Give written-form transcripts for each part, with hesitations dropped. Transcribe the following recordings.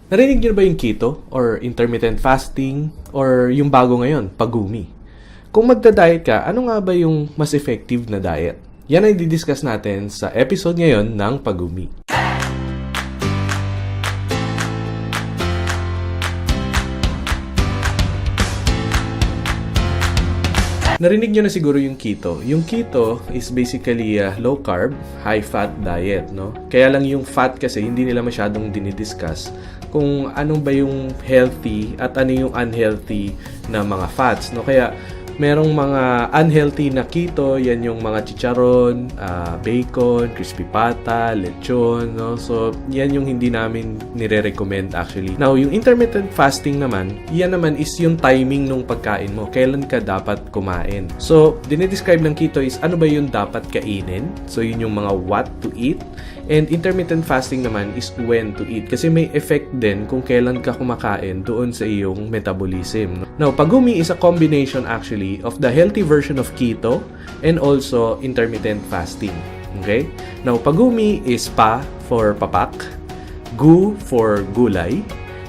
Narinig niyo ba yung keto or intermittent fasting or yung bago ngayon, pagumi? Kung magda-diet ka, ano nga ba yung mas effective na diet? Yan ay didiscuss natin sa episode ngayon ng Pagumi. Narinig nyo na siguro yung keto. Yung keto is basically a low carb, high fat diet, no? Kaya lang yung fat kasi hindi nila masyadong dinidiscuss kung anong ba yung healthy at ano yung unhealthy na mga fats, no? Kaya merong mga unhealthy na keto, yan yung mga chicharon, bacon, crispy pata, lechon, no? So, yan yung hindi namin nire-recommend actually. Now, yung intermittent fasting naman, yan naman is yung timing nung pagkain mo. Kailan ka dapat kumain. So, dinidescribe ng keto is ano ba yung dapat kainin? So, yun yung mga what to eat. And intermittent fasting naman is when to eat. Kasi may effect din kung kailan ka kumakain doon sa iyong metabolism. Now, pagumi is a combination actually of the healthy version of keto and also intermittent fasting. Okay? Now, pagumi is pa for papak, gu for gulay,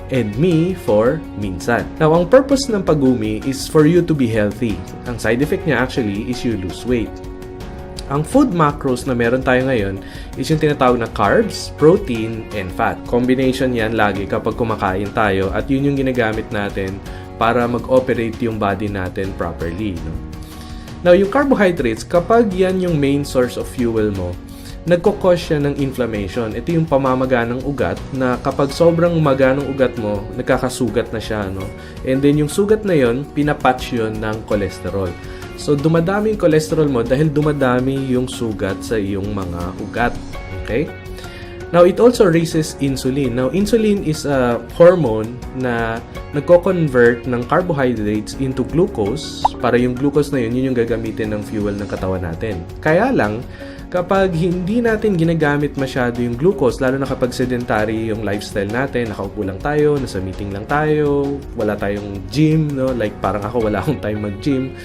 and mi for minsan. Now, ang purpose ng pagumi is for you to be healthy. Ang side effect niya actually is you lose weight. Ang food macros na meron tayo ngayon is yung tinatawag na carbs, protein, and fat. Combination yan lagi kapag kumakain tayo at yun yung ginagamit natin para mag-operate yung body natin properly. No? Now, yung carbohydrates, kapag yan yung main source of fuel mo, nagkukos siya ng inflammation. Ito yung pamamaga ng ugat na kapag sobrang maga ng ugat mo, nagkakasugat na siya. No? And then yung sugat na yon, pinapatch yun ng cholesterol. So, dumadami yung cholesterol mo dahil dumadami yung sugat sa iyong mga ugat. Okay? Now, it also raises insulin. Now, insulin is a hormone na nagko-convert ng carbohydrates into glucose para yung glucose na yun yung gagamitin ng fuel ng katawan natin. Kaya lang, kapag hindi natin ginagamit masyado yung glucose, lalo na kapag sedentary yung lifestyle natin, nakaupo lang tayo, nasa meeting lang tayo, wala tayong gym, no? Like parang ako wala akong time mag-gym.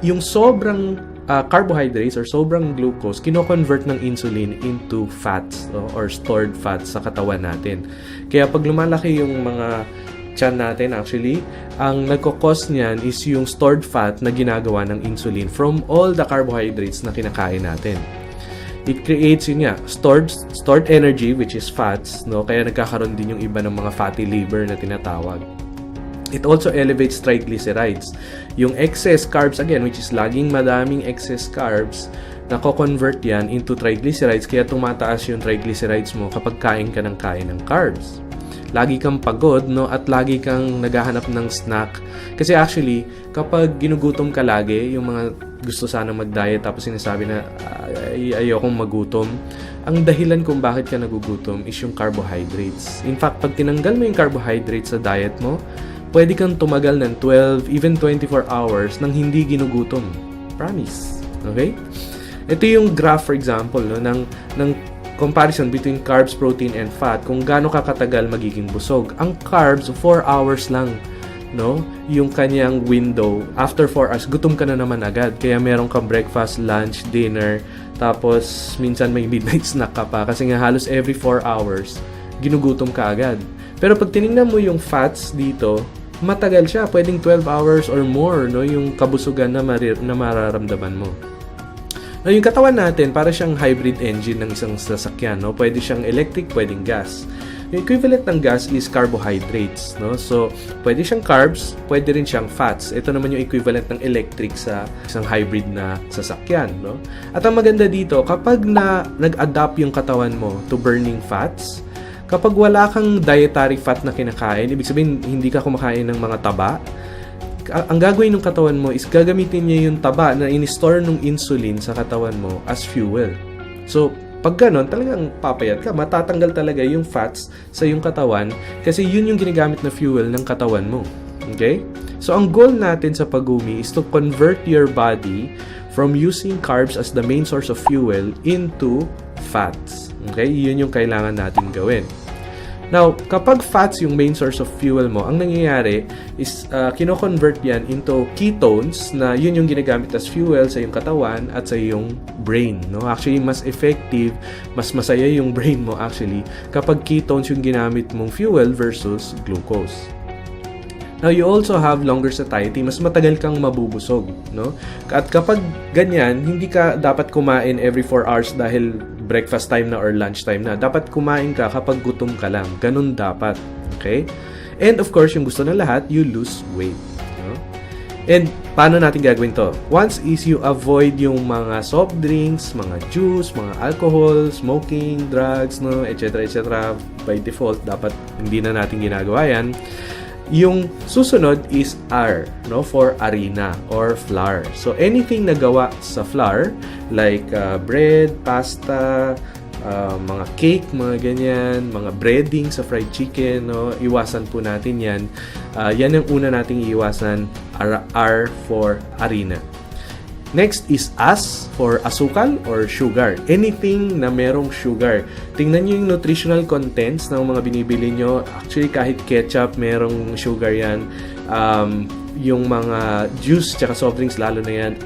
Yung sobrang carbohydrates or sobrang glucose, kino-convert ng insulin into fats or stored fats sa katawan natin. Kaya pag lumalaki yung mga tiyan natin actually, ang nagkakos niyan is yung stored fat na ginagawa ng insulin from all the carbohydrates na kinakain natin. It creates yun nga, stored energy which is fats, no? Kaya nagkakaroon din yung iba ng mga fatty liver na tinatawag. It also elevates triglycerides. Yung excess carbs again, which is laging madaming excess carbs, nako-convert yan into triglycerides kaya tumataas yung triglycerides mo kapag kain ka ng carbs. Lagi kang pagod, no? At lagi kang naghahanap ng snack. Kasi actually, kapag ginugutom ka lagi, yung mga gusto sana mag-diet tapos sinasabi na ayokong magutom, ang dahilan kung bakit ka nagugutom is yung carbohydrates. In fact, pag tinanggal mo yung carbohydrates sa diet mo, pwede kang tumagal ng 12, even 24 hours nang hindi ginugutom. Promise. Okay? Ito yung graph, for example, no, ng comparison between carbs, protein, and fat, kung gaano kakatagal magiging busog. Ang carbs, 4 hours lang, no? Yung kanyang window. After 4 hours, gutom ka na naman agad. Kaya meron kang breakfast, lunch, dinner, tapos minsan may midnight snack ka pa. Kasi nga halos every 4 hours, ginugutom ka agad. Pero pag tinignan mo yung fats dito, matagal siya. Pwedeng 12 hours or more, no? Yung kabusugan na mararamdaman mo. Now, yung katawan natin, para siyang hybrid engine ng isang sasakyan, no? Pwede siyang electric, pwedeng gas. Yung equivalent ng gas is carbohydrates, no? So, pwede siyang carbs, pwede rin siyang fats. Ito naman yung equivalent ng electric sa isang hybrid na sasakyan, no? At ang maganda dito, kapag nag-adapt yung katawan mo to burning fats, kapag wala kang dietary fat na kinakain, ibig sabihin hindi ka kumakain ng mga taba, ang gagawin ng katawan mo is gagamitin niya yung taba na in-store ng insulin sa katawan mo as fuel. So, pag ganon, talagang papayat ka. Matatanggal talaga yung fats sa yung katawan kasi yun yung ginagamit na fuel ng katawan mo. Okay? So, ang goal natin sa pagumi is to convert your body from using carbs as the main source of fuel into fats. Okay? Yun yung kailangan natin gawin. Now, kapag fats yung main source of fuel mo, ang nangyayari is kino-convert yan into ketones na yun yung ginagamit as fuel sa iyong katawan at sa iyong brain. No? Actually, mas effective, mas masaya yung brain mo actually kapag ketones yung ginamit mong fuel versus glucose. Now, you also have longer satiety, mas matagal kang mabubusog, no? At kapag ganyan, hindi ka dapat kumain every 4 hours dahil breakfast time na or lunch time na. Dapat kumain ka kapag gutom ka lang. Ganun dapat, okay? And of course, yung gusto ng lahat, you lose weight, no? And paano natin gagawin to? Once is you avoid yung mga soft drinks, mga juice, mga alcohol, smoking, drugs, no, etc. etc. By default, dapat hindi na natin ginagawa yan. Yung susunod is R, no, for harina or flour. So anything na gawa sa flour like bread, pasta, mga cake, mga ganyan, mga breading sa fried chicken, no, iwasan po natin yan. Yan ang una nating iwasan, R for harina. Next is as for asukal or sugar. Anything na merong sugar. Tingnan nyo yung nutritional contents ng mga binibili nyo. Actually, kahit ketchup, merong sugar yan. Yung mga juice tsaka soft drinks, lalo na yan.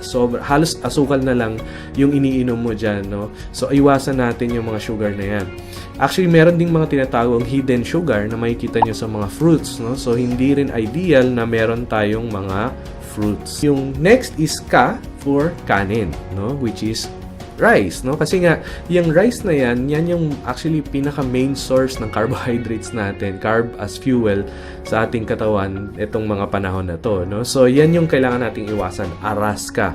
Halos asukal na lang yung iniinom mo dyan. No? So, iwasan natin yung mga sugar na yan. Actually, meron ding mga tinatawag hidden sugar na makikita nyo sa mga fruits. No? So, hindi rin ideal na meron tayong mga fruits. Yung next is Ka for kanin, no, which is rice, no? Kasi nga yung rice na yan yung actually pinaka main source ng carbohydrates natin, carb as fuel sa ating katawan itong mga panahon na to, no? So yan yung kailangan nating iwasan. Aras ka.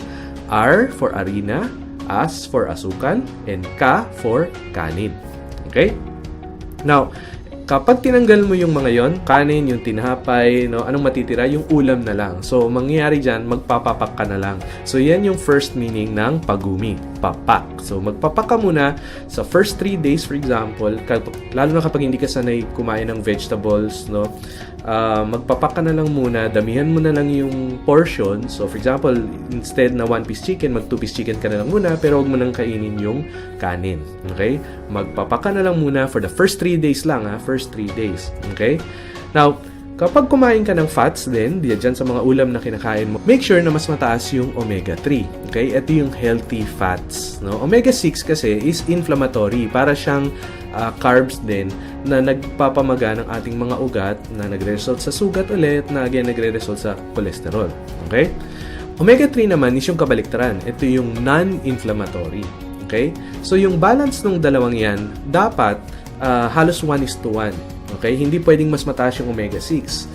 R for harina, as for asukal, and Ka for kanin. Okay? Now, kapag tinanggal mo yung mga yon, kanin, yung tinapay, no, anong matitira? Yung ulam na lang. So, mangyayari dyan, magpapapak ka na lang. So, yan yung first meaning ng pagumi, papak. So, magpapak ka muna sa first 3 days, for example, lalo na kapag hindi ka sanay kumain ng vegetables, no, magpapak ka na lang muna, damihan mo na lang yung portion. So, for example, instead na 1-piece chicken, mag 2-piece chicken ka na lang muna, pero huwag mo nang kainin yung kanin. Okay? Magpapak ka na lang muna for the first 3 days lang, ha? First 3 days. Okay? Now, kapag kumain ka ng fats din, dyan sa mga ulam na kinakain mo, make sure na mas mataas yung omega-3. Okay? Ito yung healthy fats. No? Omega-6 kasi is inflammatory. Para siyang carbs din na nagpapamaga ng ating mga ugat na nagre-result sa sugat ulit, na again nagre-result sa cholesterol. Okay? Omega-3 naman is yung kabaliktaran. Ito yung non-inflammatory. Okay? So, yung balance ng dalawang yan, dapat halos 1:1. Okay? Hindi pwedeng mas mataas yung omega-6.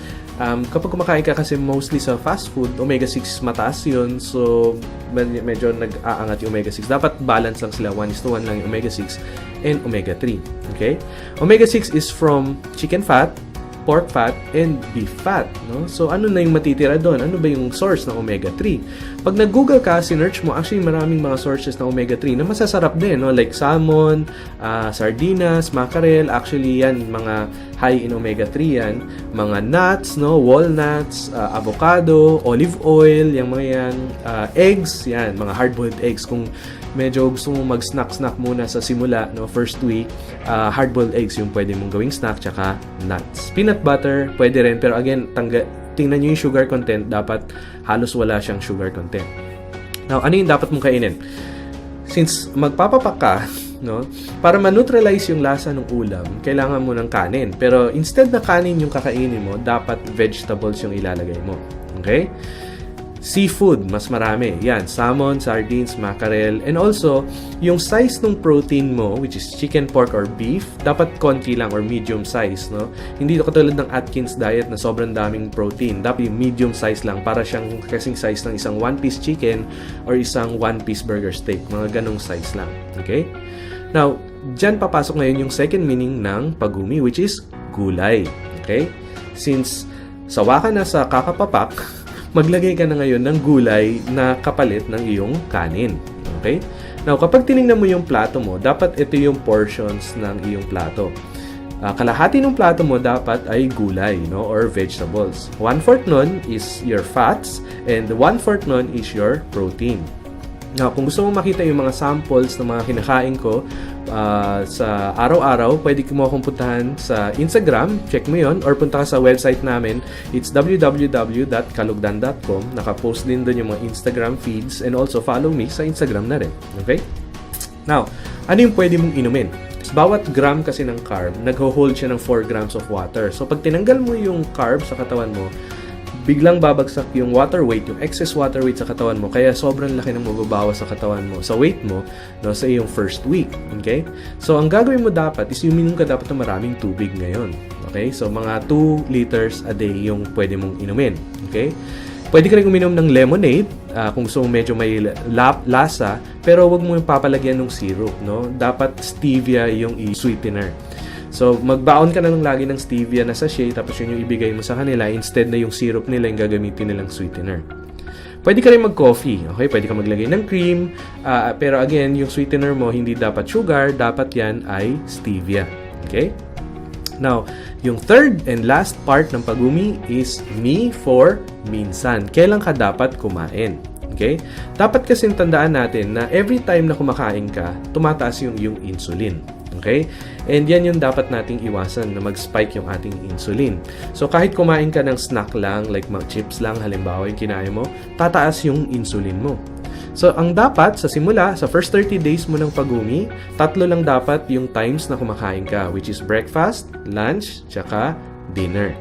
Kapag kumakain ka kasi mostly sa fast food, omega-6 mataas yun. So, medyo nag-aangat yung omega-6. Dapat balance lang sila. 1:1 lang yung omega-6 and omega-3. Okay? Omega-6 is from chicken fat, pork fat, and beef fat. No? So, ano na yung matitira doon? Ano ba yung source ng omega-3? Pag nag-google ka, sinearch mo, actually maraming mga sources ng omega-3 na masasarap din. No? Like salmon, sardinas, mackerel. Actually, yan, mga high in omega-3 yan. Mga nuts, no? Walnuts, avocado, olive oil, yung mga yan. Eggs, yan, mga hard-boiled eggs. Kung medyo gusto mo mag-snack muna sa simula, no, first week, hard-boiled eggs yung pwede mong gawing snack, tsaka nuts. Peanut butter, pwede rin, pero again, tingnan nyo yung sugar content, dapat halos wala siyang sugar content. Now, ano yung dapat mong kainin? Since magpapapak ka, no, para ma-neutralize yung lasa ng ulam, kailangan mo ng kanin. Pero instead na kanin yung kakainin mo, dapat vegetables yung ilalagay mo. Okay? Seafood, mas marami. Yan, salmon, sardines, mackerel. And also, yung size ng protein mo, which is chicken, pork, or beef, dapat konti lang or medium size, no? Hindi ito katulad ng Atkins diet na sobrang daming protein. Dapat yung medium size lang para siyang kasing size ng isang 1-piece chicken or isang 1-piece burger steak. Mga ganong size lang. Okay? Now, dyan papasok ngayon yung second meaning ng pagumi, which is gulay. Okay? Since sawa ka na sa kakapapak, maglagay ka na ngayon ng gulay na kapalit ng iyong kanin. Okay? Now, kapag tinignan mo yung plato mo, dapat ito yung portions ng iyong plato. Kalahati ng plato mo dapat ay gulay, no, or vegetables. 1/4 nun is your fats and 1/4 nun is your protein. Now, kung gusto mong makita yung mga samples ng mga kinakain ko sa araw-araw, pwede mo akong puntahan sa Instagram, check mo yon, or punta ka sa website namin. It's www.kalugdan.com. Nakapost din doon yung mga Instagram feeds, and also follow me sa Instagram na rin. Okay? Now, ano yung pwede mong inumin? Bawat gram kasi ng carb, nagho-hold siya ng 4 grams of water. So, pag tinanggal mo yung carb sa katawan mo, biglang babagsak yung water weight, yung excess water weight sa katawan mo, kaya sobrang laki ng mababawas sa katawan mo, sa weight mo, no, sa iyong first week. Okay? So, ang gagawin mo dapat is uminom ka dapat ng maraming tubig ngayon. Okay? So, mga 2 liters a day yung pwede mong inumin. Okay? Pwede ka rin uminom ng lemonade kung gusto mong medyo may lasa, pero wag mo yung papalagyan ng syrup. No? Dapat stevia yung i-sweetener. So, magbaon ka na lang lagi ng stevia na sachet, tapos yun yung ibigay mo sa kanila instead na yung syrup nila yung gagamitin nilang sweetener. Pwede ka rin mag-coffee, okay? Pwede ka maglagay ng cream, pero again, yung sweetener mo hindi dapat sugar, dapat yan ay stevia, okay? Now, yung third and last part ng pag-umi is me for minsan. Kailan ka dapat kumain? Okay? Dapat kasing tandaan natin na every time na kumakain ka, tumataas yung insulin. Okay? And yan yung dapat nating iwasan na mag-spike yung ating insulin. So, kahit kumain ka ng snack lang, like mga chips lang, halimbawa yung kinain mo, tataas yung insulin mo. So, ang dapat sa simula, sa first 30 days mo ng pag-umi, 3 lang dapat yung times na kumakain ka, which is breakfast, lunch, tsaka dinner.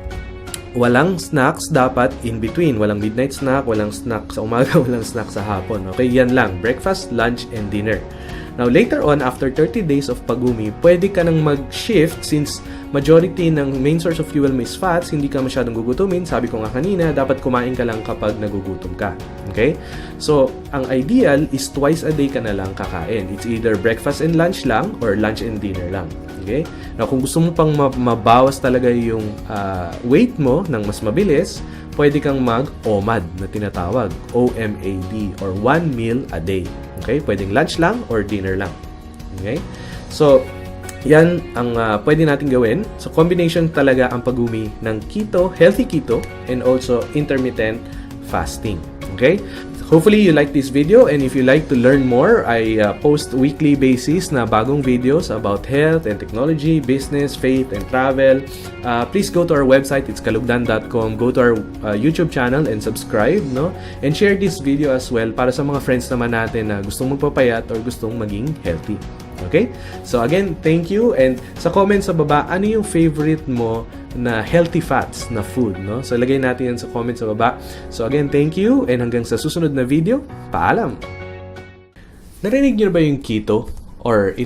Walang snacks dapat in between. Walang midnight snack, walang snack sa umaga, walang snack sa hapon. Okay, yan lang. Breakfast, lunch, and dinner. Now, later on, after 30 days of pag-umi, pwede ka nang mag-shift since majority ng main source of fuel mo is fats, hindi ka masyadong gugutumin. Sabi ko nga kanina, dapat kumain ka lang kapag nagugutom ka. Okay? So, ang ideal is twice a day ka na lang kakain. It's either breakfast and lunch lang or lunch and dinner lang. Okay? Now, kung gusto mo pang mabawas talaga yung weight mo ng mas mabilis, pwede kang mag-OMAD na tinatawag. OMAD or 1 meal a day. Okay? Pwedeng lunch lang or dinner lang. Okay? So, yan ang pwede natin gawin. So, combination talaga ang pag-umi ng keto, healthy keto, and also intermittent fasting. Okay? Hopefully, you like this video, and if you like to learn more, I post weekly basis na bagong videos about health and technology, business, faith, and travel. Please go to our website, it's kalugdan.com. Go to our YouTube channel and subscribe, no? And share this video as well para sa mga friends naman natin na gustong magpapayat or gustong maging healthy. Okay? So again, thank you, and sa comments sa baba, ano yung favorite mo na healthy fats na food, no? So lagay natin yan sa comments sa baba. So again, thank you, and hanggang sa susunod na video, paalam! Narinig niyo ba yung keto or